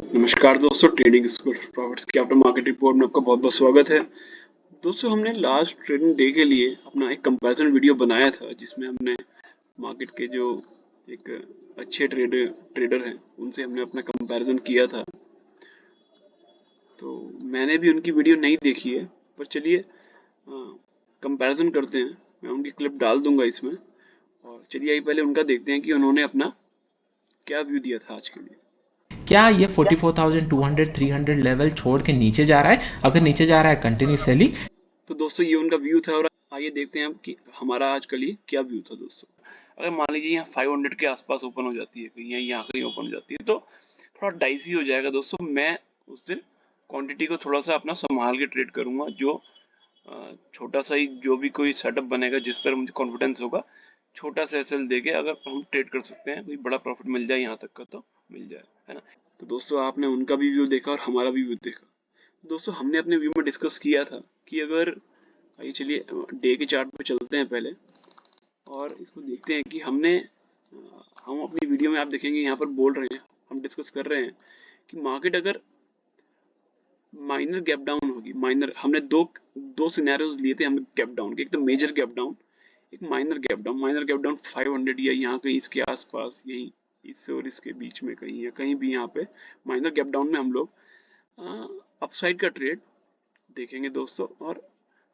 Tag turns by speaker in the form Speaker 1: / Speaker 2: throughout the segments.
Speaker 1: नमस्कार दोस्तों, trading school profits की आफ्टर मार्केट रिपोर्ट में आपका बहुत बहुत स्वागत है। दोस्तों, हमने लास्ट ट्रेडिंग डे के लिए अपना एक कंपैरिजन वीडियो बनाया था जिसमें हमने मार्केट के जो एक अच्छे ट्रेडर हैं उनसे हमने अपना कंपैरिजन किया था। तो मैंने भी उनकी वीडियो नहीं देखी है, पर चलिए कंपैरिजन करते हैं। मैं उनकी क्लिप डाल दूंगा इसमें, और चलिए आइए पहले उनका देखते हैं कि उन्होंने अपना क्या व्यू दिया था आज के लिए।
Speaker 2: क्या ये 44,200 300 लेवल छोड़ के नीचे जा रहा है? अगर नीचे जा रहा है कंटिन्यू सेलिंग।
Speaker 1: तो दोस्तों, ये उनका व्यू था, और आइए देखते हैं हम कि हमारा आज का लिए क्या व्यू था। दोस्तों, अगर मान लीजिए यहाँ 500 के आसपास ओपन हो जाती है, कहीं यहाँ कहीं ओपन हो जाती है, तो थोड़ा डाइसी हो जाएगा। दोस्तों, मैं उस दिन क्वांटिटी को थोड़ा सा अपना संभाल के ट्रेड करूंगा। जो छोटा सा ही जो भी कोई सेटअप बनेगा, जिस तरह मुझे कॉन्फिडेंस होगा, छोटा सा एसएल देके अगर हम ट्रेड कर सकते हैं, कोई बड़ा प्रॉफिट मिल जाए यहाँ तक का तो मिल जाए, है ना। तो दोस्तों, आपने उनका भी व्यू देखा और हमारा भी व्यू देखा। दोस्तों, हमने अपने व्यू में डिस्कस किया था कि अगर, आइए चलिए डे के चार्ट पे चलते हैं पहले, और इसको देखते हैं कि हम अपनी वीडियो में आप देखेंगे यहाँ पर बोल रहे हैं, हम डिस्कस कर रहे हैं कि मार्केट अगर माइनर गैप डाउन होगी, माइनर, हमने दो दो सिनेरियोज लिए थे हमने गैप डाउन के, एक तो मेजर गैप डाउन, एक minor gap down. Minor gap down 500 या यहाँ कहीं इसके आसपास, यही इससे और इसके बीच में कहीं या कहीं भी, यहाँ पे माइनर गैप डाउन में हम लोग अपसाइड का ट्रेड देखेंगे दोस्तों, और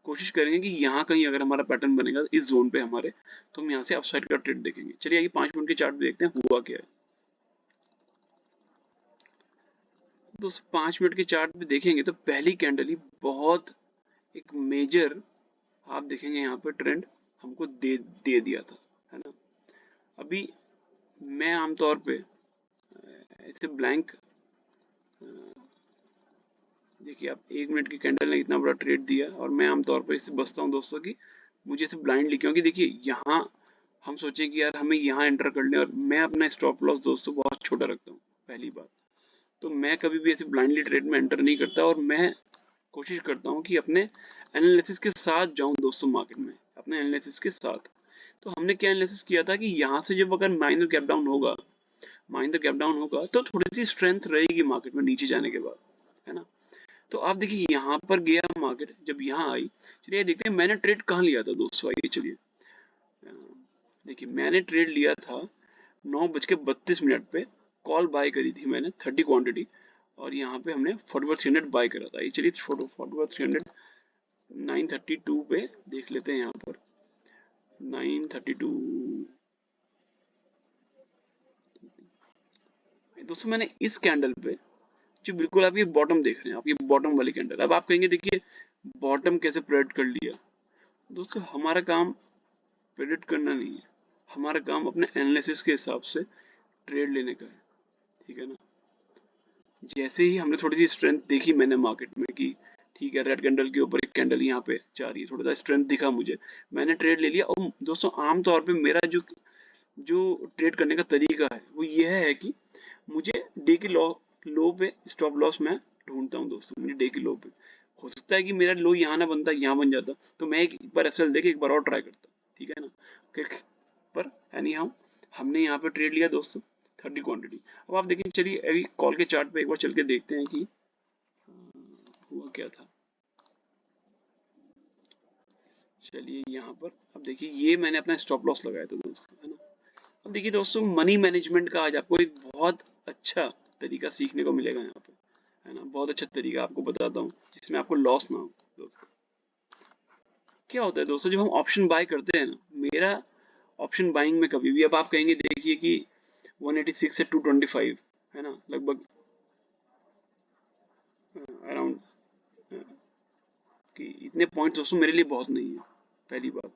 Speaker 1: कोशिश करेंगे कि यहाँ कहीं अगर हमारा पैटर्न बनेगा इस जोन पे हमारे, तो हम यहाँ से अपसाइड का ट्रेड देखेंगे। चलिए आइए 5 मिनट के चार्ट पे देखते हैं हुआ क्या है। दोस्तों, 5 मिनट के चार्ट पे देखेंगे तो पहली कैंडल ही बहुत एक मेजर, आप देखेंगे यहाँ पे ट्रेंड हमको दे दिया था, है ना। अभी मैं आमतौर पे ऐसे ब्लैंक, देखिए आप 1 मिनट की कैंडल ने इतना बड़ा ट्रेड दिया, और मैं आमतौर पर इससे बचता हूँ दोस्तों कि मुझे इसे ब्लाइंडली, क्योंकि देखिए यहाँ हम सोचें कि यार हमें यहाँ एंटर कर लें, और मैं अपना स्टॉप लॉस दोस्तों बहुत छोटा रखता हूँ। पहली बात तो मैं कभी भी ऐसे ब्लाइंडली ट्रेड में एंटर नहीं करता, और मैं कोशिश करता हूँ कि अपने एनालिसिस के साथ जाऊँ दोस्तों मार्केट में, अपने एनालिसिस के साथ। तो हमने क्या एनालिसिस किया था कि यहाँ से जब अगर माइनर गैप डाउन होगा तो थोड़ी सी स्ट्रेंथ रहेगी मार्केट में नीचे जाने के बाद, है ना। तो आप देखिए यहाँ पर गया मार्केट, जब यहाँ आई, चलिए देखते हैं मैंने ट्रेड कहाँ लिया था दोस्तों। आइए चलिए देखिए, मैंने ट्रेड लिया था 9:32 पे, कॉल बाय करी थी मैंने 30 क्वांटिटी, और यहाँ पे हमने 44,300 बाय करा था। ये चलिए 44,300 932 पे देख लेते हैं। यहाँ पर 932 दोस्तों, मैंने इस कैंडल पे, जो बिल्कुल आप ये बॉटम देख रहे हैं, आप ये बॉटम वाली कैंडल, अब आप कहेंगे देखिए बॉटम कैसे प्रेडिक्ट कर लिया। दोस्तों, हमारा काम प्रेडिक्ट करना नहीं है, हमारा काम अपने एनालिसिस के हिसाब से ट्रेड लेने का है, ठीक है ना। जैसे ही हमने थोड़ी सी स्ट्रेंथ देखी मैंने मार्केट में कि ठीक है, रेड कैंडल के ऊपर एक कैंडल यहाँ पे जा रही है, थोड़ा सा स्ट्रेंथ दिखा मुझे, मैंने ट्रेड ले लिया। और दोस्तों, आमतौर पे मेरा जो जो ट्रेड करने का तरीका है वो ये है कि मुझे डे के लो पे स्टॉप लॉस मैं ढूंढता हूँ दोस्तों। मुझे डे के लो पे हो सकता है कि मेरा लो यहाँ ना बनता, यहाँ बन जाता, तो मैं एक बार एसएल देके एक बार और ट्राई करता, ठीक है ना। पर यानी हमने यहाँ पे ट्रेड लिया दोस्तों 30 क्वांटिटी। अब आप देखें, चलिए अभी कॉल के चार्ट पे एक बार चल के देखते हैं कि हुआ क्या था। चलिए यहाँ पर अब देखिए, ये मैंने अपना स्टॉप लॉस लगाया था दोस्तों, है ना। अब देखिए दोस्तों, मनी मैनेजमेंट का आज आपको एक बहुत अच्छा तरीका सीखने को मिलेगा यहाँ पे, है ना। बहुत अच्छा तरीका आपको बताता हूँ जिसमें आपको लॉस ना हो दोस्तों। क्या होता है दोस्तों, जब हम ऑप्शन बाय करते हैं ना, मेरा ऑप्शन बाइंग में कभी भी, अब आप कहेंगे देखिए कि 186 से 225, है ना, लगभग अराउंड, कि इतने पॉइंट्स दोस्तों मेरे लिए बहुत नहीं है। पहली बात,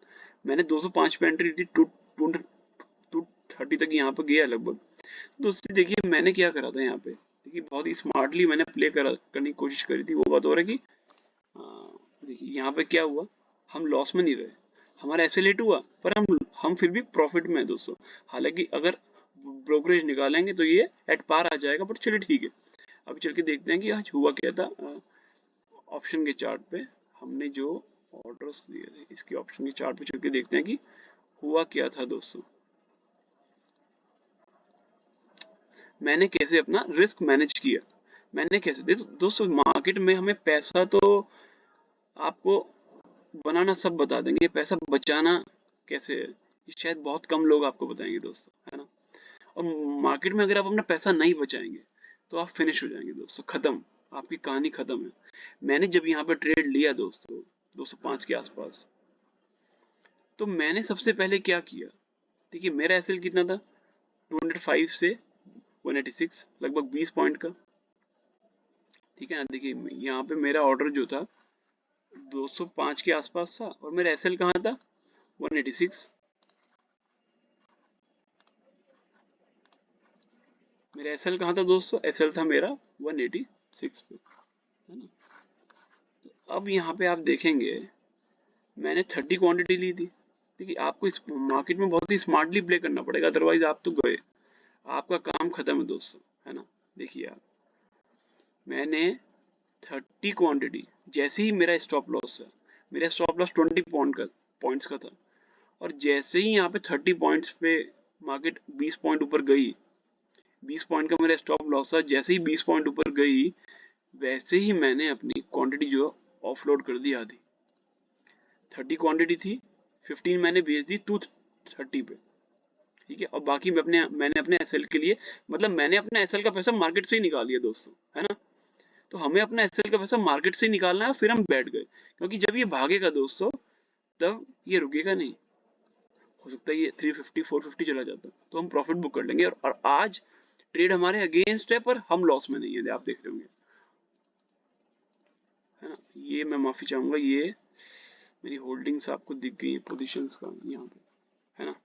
Speaker 1: मैंने 205 पे एंट्री दी, 230 तक यहाँ पे गया लगभग। दोस्तों देखिए, मैंने क्या करा था यहाँ पे, देखिए बहुत ही स्मार्टली मैंने प्ले करने की कोशिश करी थी। वो बात हो रहा है कि देखिए यहाँ पे क्या हुआ, हम लॉस में नहीं रहे, हमारा एसएलएट हुआ, पर हम फिर भी प्रॉफिट में है दोस्तों। हालांकि अगर ब्रोकरेज निकालेंगे तो ये एट पार आ जाएगा, बट चलिए ठीक है। अभी चल के देखते हैं कि आज हुआ क्या था। ऑप्शन के चार्ट पे हमने जो ऑर्डर्स लिए थे, इसके ऑप्शन के चार्ट पे चल के देखते हैं कि हुआ क्या था दोस्तों। मैंने कैसे अपना रिस्क मैनेज किया। मैंने कैसे दोस्तों मार्केट में हमें पैसा तो आपको बनाना सब बता देंगे, पैसा बचाना कैसे है ये शायद बहुत कम लोग आपको बताएंगे दोस्तों, है ना। और मार्केट में अगर आप अपना पैसा नहीं बचाएंगे तो आप फिनिश हो जाएंगे दोस्तों, खत्म, आपकी कहानी खत्म है। मैंने जब यहाँ पे ट्रेड लिया दोस्तों 205 के आसपास, तो मैंने सबसे पहले क्या किया, देखिए मेरा एसएल कितना था 205 से 186, लगभग 20 पॉइंट का, ठीक है ना। देखिए यहाँ पे मेरा ऑर्डर जो था 205 के आसपास था और मेरा एसएल कहाँ था 186, मेरा एसएल कहाँ था दोस्तों, एसएल था मेरा 186 पे, है ना। तो अब यहाँ पे आप देखेंगे मैंने 30 क्वांटिटी ली थी। देखिए आपको इस मार्केट में बहुत ही स्मार्टली प्ले करना पड़ेगा, अदरवाइज आप तो गए, आपका काम खत्म है दोस्तों, है ना। देखिए आप, मैंने 30 क्वांटिटी, जैसे ही मेरा स्टॉप लॉस है, मेरा स्टॉप लॉस 20 पॉइंट्स का था, और जैसे ही यहाँ पे 30 पॉइंट्स पे मार्केट 20 पॉइंट ऊपर गई, 20 पॉइंट का मेरा स्टॉप लॉस था, जैसे ही 20 पॉइंट ऊपर गई वैसे ही मैंने अपनी क्वांटिटी जो ऑफलोड कर दी आधी। 30 क्वांटिटी थी, 15 मैंने भेज दी 230 पे, ठीक है। और बाकी मैंने अपने एसएल के लिए, मतलब मैंने अपने एसएल का पैसा मार्केट से ही निकाल लिया दोस्तों, है ना। तो हमें अपना एसएल का पैसा मार्केट से ही निकालना है, फिर हम बैठ गए, क्योंकि जब ये भागेगा दोस्तों तब ये रुकेगा नहीं, हो सकता है ये 350 450 चला जाता, तो हम प्रॉफिट बुक कर लेंगे। और आज ट्रेड हमारे अगेंस्ट है पर हम लॉस में नहीं है, आप देख रहे होंगे, है ना। ये मैं माफी चाहूंगा, ये मेरी होल्डिंग्स आपको दिख गई है पोजीशंस का यहाँ पे, है ना।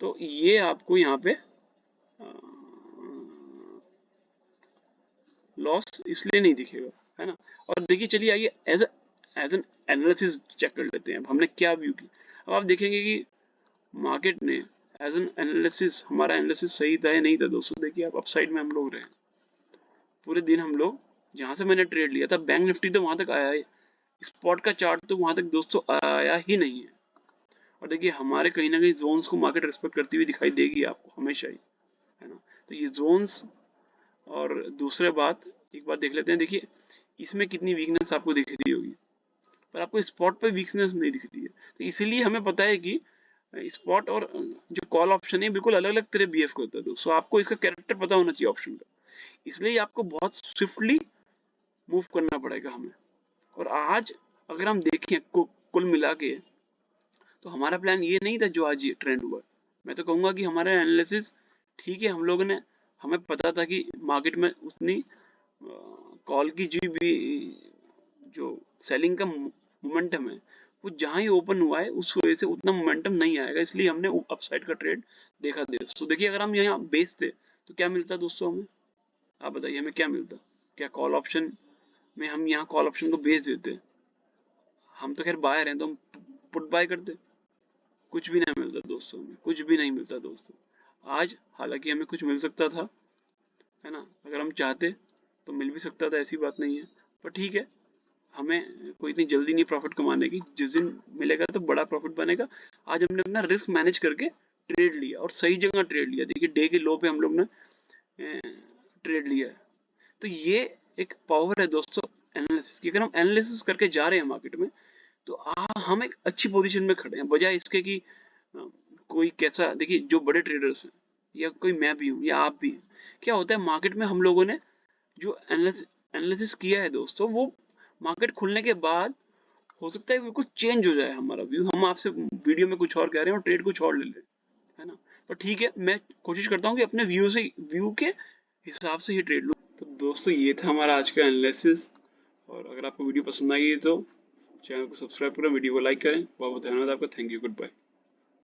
Speaker 1: तो ये आपको यहाँ पे लॉस इसलिए नहीं दिखेगा, है ना। और देखिए चलिए आइए एज एन एनालिसिस चेक कर लेते हैं, अब हमने क्या व्यू की। अब आप देखेंगे कि मार्केट ने एज एन एनालिसिस, हमारा एनालिसिस सही था या नहीं था दोस्तों। देखिए आप अपसाइड में हम लोग रहे पूरे दिन, हम लोग जहां से मैंने ट्रेड लिया था बैंक निफ्टी तो वहां तक आया है, स्पॉट का चार्ट तो वहां तक दोस्तों आया ही नहीं है। और देखिए हमारे कहीं ना कहीं जोन्स को मार्केट रिस्पेक्ट करती हुई दिखाई देगी आपको हमेशा ही, है ना। तो ये जोन्स, और दूसरे बात, एक बात देख लेते हैं, देखिए इसमें कितनी वीकनेस आपको दिख रही होगी, पर आपको स्पॉट पे वीकनेस नहीं दिख रही है। तो इसीलिए हमें पता है कि स्पॉट और जो कॉल ऑप्शन है बिल्कुल अलग अलग तरह बिहेव करता है दोस्तों, आपको इसका कैरेक्टर पता होना चाहिए ऑप्शन का, इसलिए आपको बहुत स्विफ्टली मूव करना पड़ेगा हमें। और आज अगर हम देखें कुल मिला के, तो हमारा प्लान ये नहीं था जो आज ये ट्रेंड हुआ। मैं तो कहूंगा कि हमारा एनालिसिस ठीक है, हम लोगों ने, हमें पता था कि मार्केट में उतनी कॉल की जो सेलिंग का मोमेंटम है वो जहां ही ओपन हुआ है उस वजह से उतना मोमेंटम नहीं आएगा, इसलिए हमने अपसाइड का ट्रेड देखा दोस्तों। देखिए अगर हम यहाँ बेचते तो क्या मिलता दोस्तों हमें, आप बताइए हमें क्या मिलता। क्या कॉल ऑप्शन में हम यहाँ कॉल ऑप्शन को बेच देते, हम तो खैर बायर हैं तो हम पुट बाय करते, कुछ भी नहीं मिलता दोस्तों, हमें कुछ भी नहीं मिलता दोस्तों आज। हालांकि हमें कुछ मिल सकता था, है ना, अगर हम चाहते तो मिल भी सकता था, ऐसी बात नहीं है। पर ठीक है, हमें कोई इतनी जल्दी नहीं प्रॉफिट कमाने की, जिस दिन मिलेगा तो बड़ा प्रॉफिट बनेगा। आज हमने अपना रिस्क मैनेज करके ट्रेड लिया और सही जगह ट्रेड लिया। देखिए डे के लो पे हम लोग ने ट्रेड लिया है। तो ये एक पावर है दोस्तों एनालिसिस की। अगर हम एनालिसिस करके जा रहे हैं मार्केट में तो हम एक अच्छी पोजीशन में खड़े हैं, बजाय इसके कि कोई कैसा, देखिए जो बड़े ट्रेडर्स हैं या कोई मैं भी हूँ या आप भी हैं, क्या होता है मार्केट में हम लोगों ने जो एनालिसिस किया है दोस्तों, वो मार्केट खुलने के बाद हो सकता है बिल्कुल चेंज हो जाए हमारा व्यू, हम आपसे वीडियो में कुछ और कह रहे हैं और ट्रेड कुछ और ले लें, है ना। पर ठीक है, मैं कोशिश करता हूँ कि अपने व्यू के हिसाब से ही ट्रेड लूँ। तो दोस्तों ये था हमारा आज का एनालिसिस, और अगर आपको वीडियो पसंद आई तो चैनल को सब्सक्राइब करें, वीडियो को लाइक करें। बहुत बहुत धन्यवाद आपका, थैंक यू, गुड बाय।